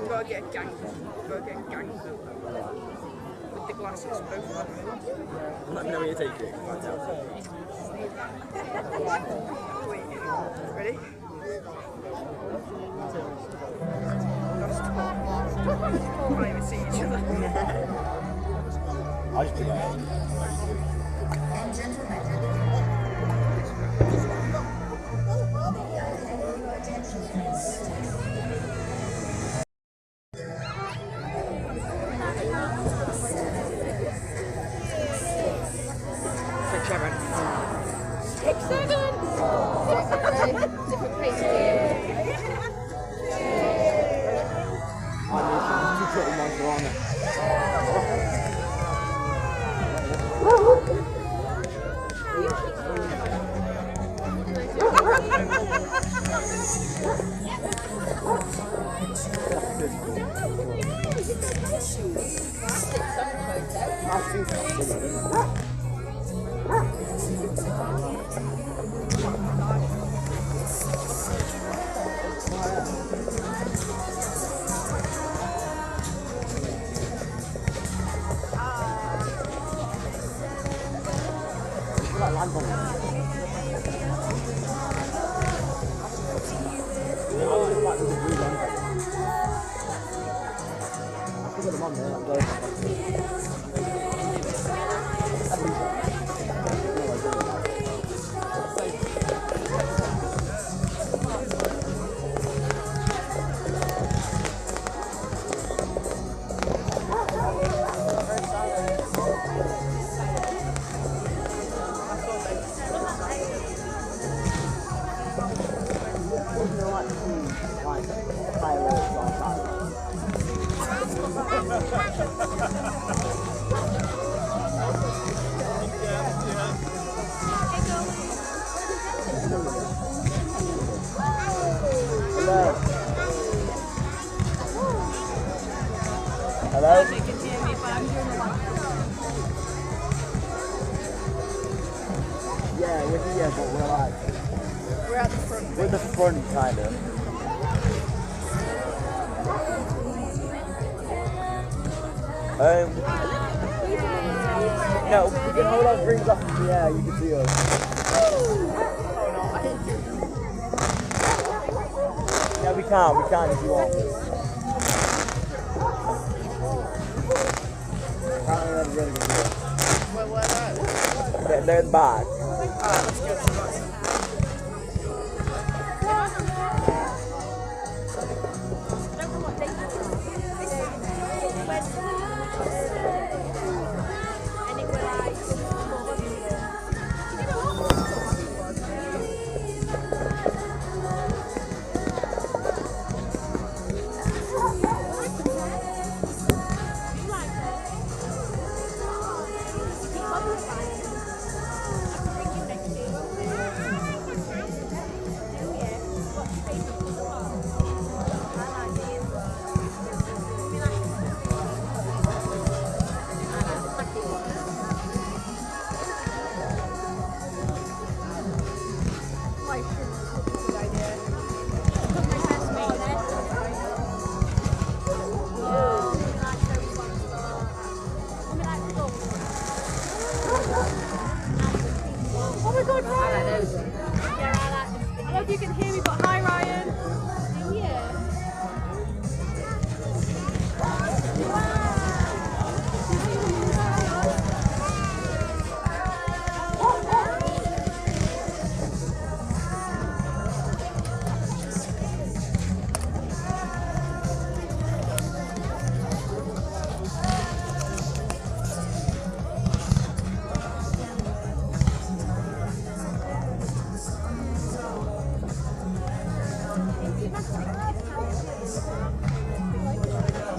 Go get ganked. With the glasses, both of them. Let me know where you take it. Wait, ready? Can't even see each other. I'll just do that. Hello? Yeah, but we're like... We're at the front. We're at the front, kind of. No, we can hold our rings up in the air, you can see us. Yeah, we can if you want. really good view. Where were they? They're in the back. Alright, let's go to the right. Oh my god, Ryan! I don't know if you can hear me, but hi, Ryan. Yeah.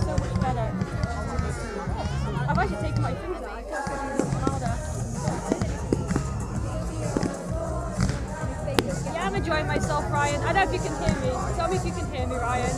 So much better. I've actually taken my fingers out. I can't get it louder. Yeah, I'm enjoying myself, Ryan. I don't know if you can hear me. Tell me if you can hear me, Ryan.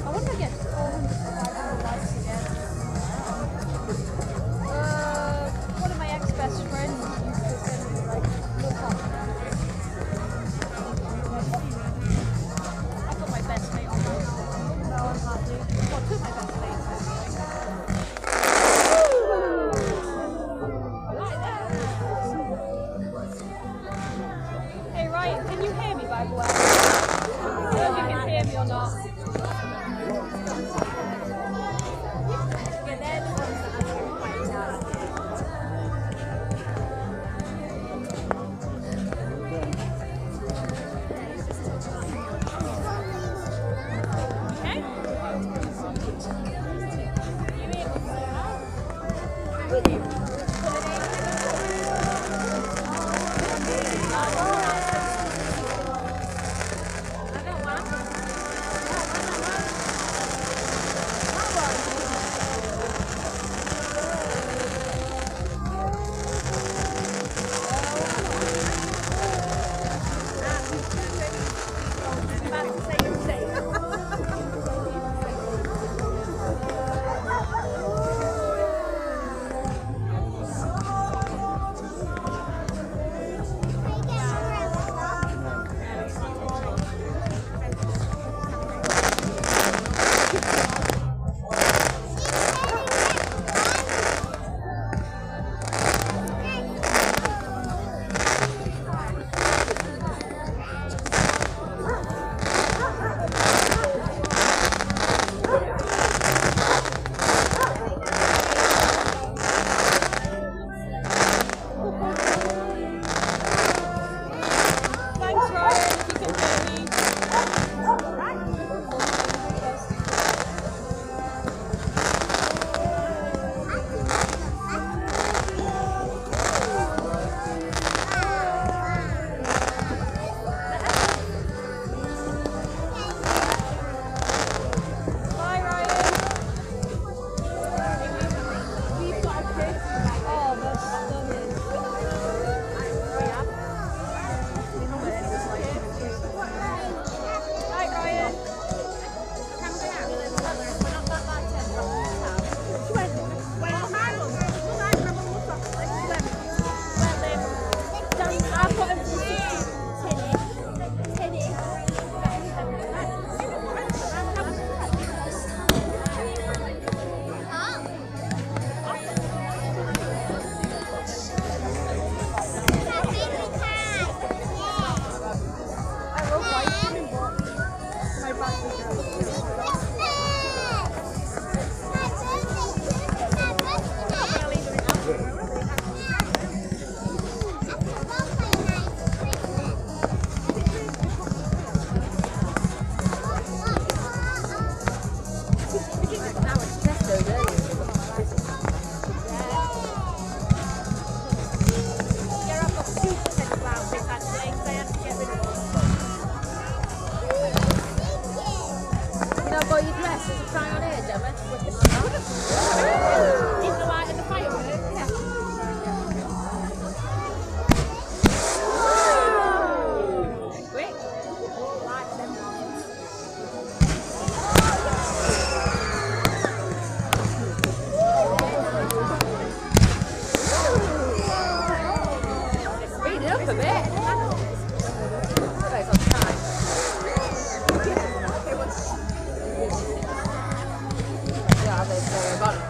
I wonder if I get 400 to 500 likes again. One of my ex-best friends used to send me like, look up. I've got my best mate on that. No, I'm happy. Well, two of my best mates. Hey Ryan, can you hear me by the way? I don't know if you can hear me or not. Can I buy your dress to try on here, Gemma? In the light of the fireworks? Yeah. Quick. Lights them. Speed it up a bit. It's on time. Yeah, they're about it.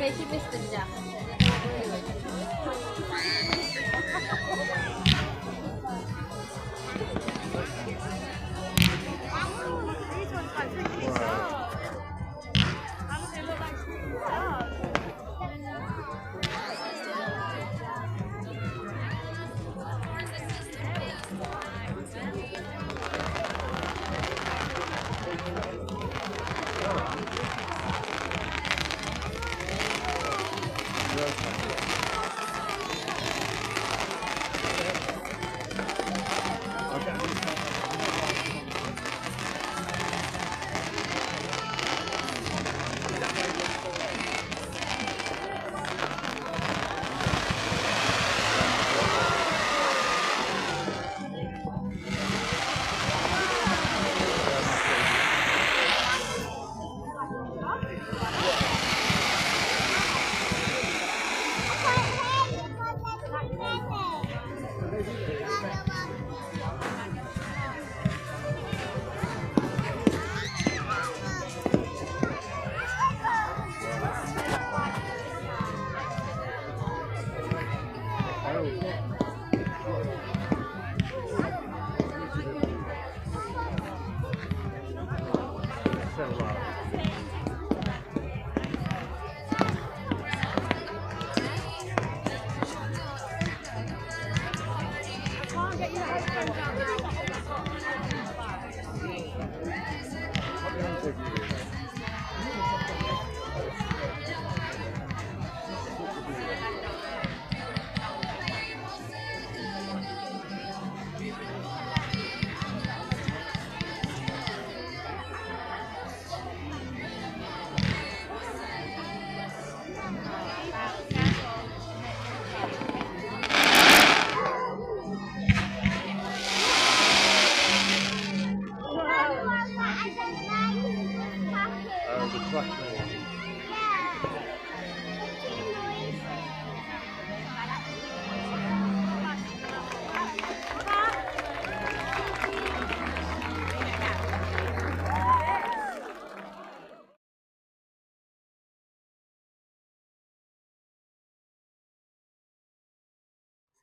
Make it Mr. Jack. These ones like really soft. And they look like stars.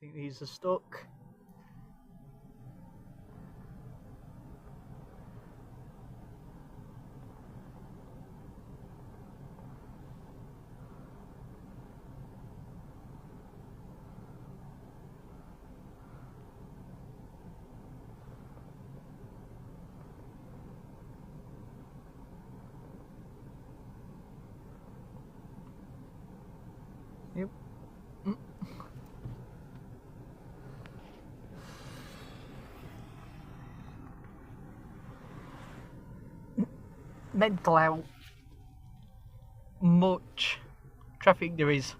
I think these are stuck. Yep. Mental how much traffic there is.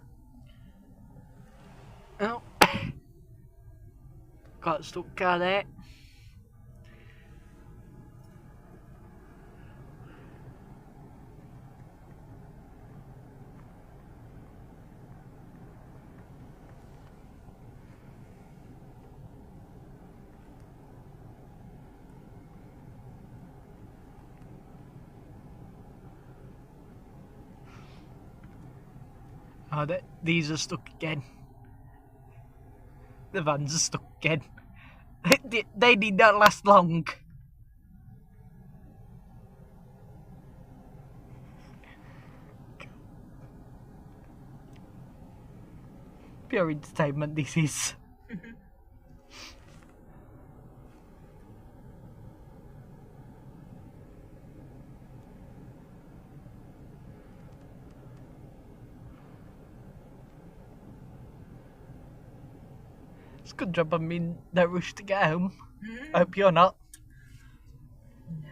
Oh, got a stuck car there. Oh, these are stuck again. The vans are stuck again. they did not last long. Pure entertainment this is. It's a good job I'm in no rush to get home. I hope you're not. No.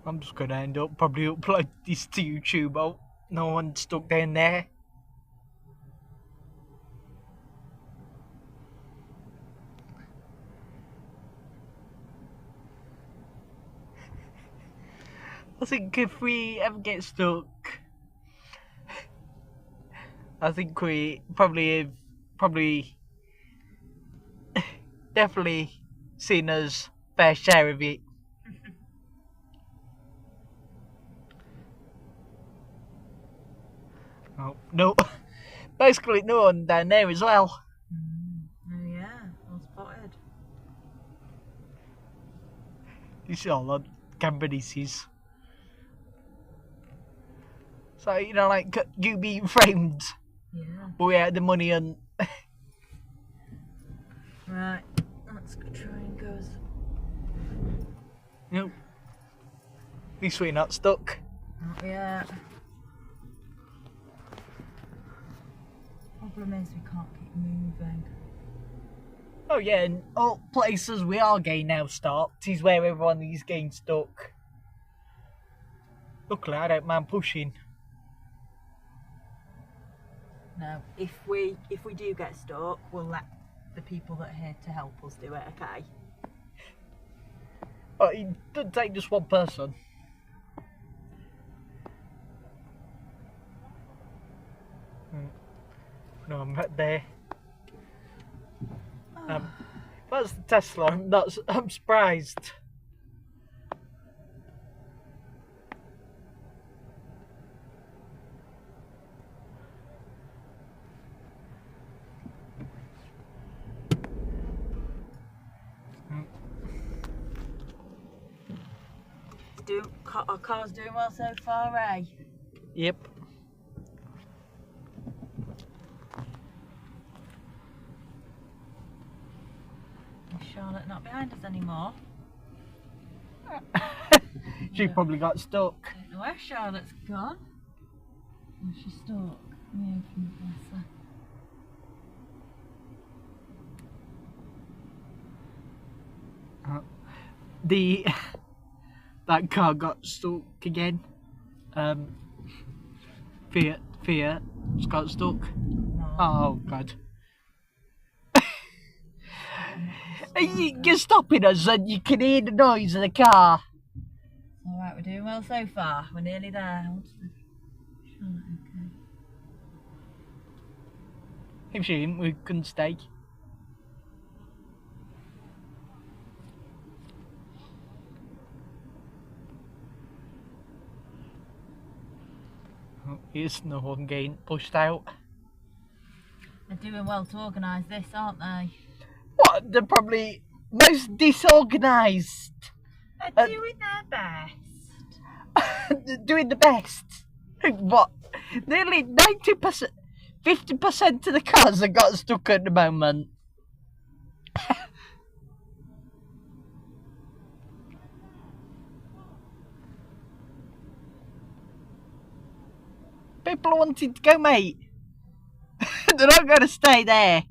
I'm just gonna end up probably upload this to YouTube. Oh, no one stuck down there. I think if we ever get stuck, I think we probably definitely seen us fair share of it. Oh no! Basically, no one down there as well. Oh yeah, well spotted. You see all on camera this is. So, you know, like, you being framed, Yeah. but we had the money and... Right, let's go try and go. You know, at least we're not stuck. Not yet. Problem is we can't keep moving. Oh yeah, and all places we are getting now stopped is where everyone is getting stuck. Luckily, I don't mind pushing. No, if we do get stuck, we'll let the people that are here to help us do it, okay? Oh, it doesn't take just one person. No, I'm right there. That's the Tesla. I'm surprised. Our car's doing well so far, eh? Yep. Is Charlotte not behind us anymore? She probably got stuck. I don't know where Charlotte's gone. Oh, she's stuck. Yeah, bless her. That car got stuck again. Fiat's got stuck. No. Oh god. You're stopping us and you can hear the noise of the car. Alright, we're doing well so far. We're nearly there. Charlotte, okay. If she didn't, we couldn't stay. Oh, here's no one getting pushed out. They're doing well to organise this, aren't they? What? They're probably most disorganised. They're doing their best. Doing the best. What? Nearly 90%, 50% of the cars have got stuck at the moment. People are wanting to go, mate. They're not going to stay there.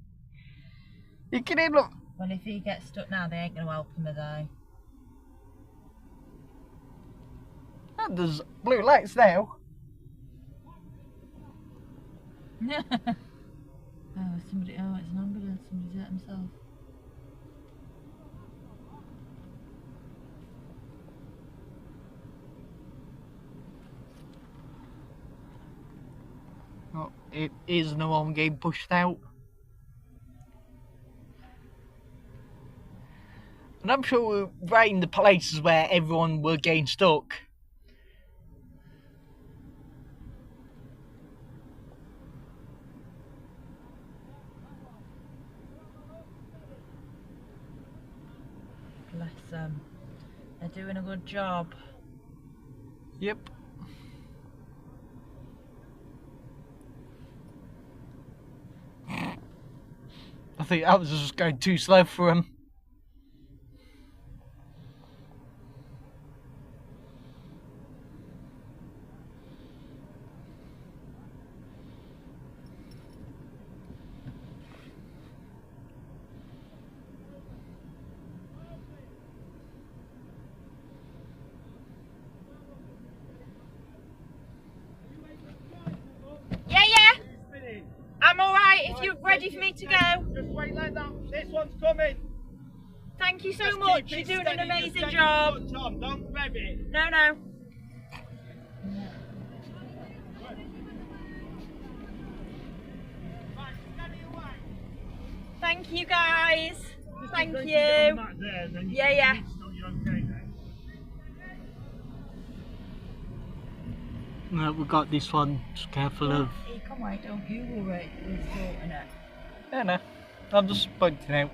You can hear them. Well, if he gets stuck now, they ain't going to help him, are they? Oh, there's blue lights now. Oh, it's an ambulance. Somebody's hurt himself. Oh, it is no one getting pushed out. And I'm sure we're right in the places where everyone were getting stuck. awesome. They're doing a good job. Yep. I think that was just going too slow for him. Yeah, yeah. I'm alright if you're ready for me to go. Just wait like that. This one's coming. Thank you so Just much. keep You're it doing an steady, just amazing get job. your foot on, don't grab it. No, no. Right, steady away. Thank you guys. Just Thank keep you. going back there, then you Yeah, can yeah. reach till you're okay then. No, we got this one. Just careful of. You come right, don't you? We're sorting it. Yeah, no. I'm just pointing out.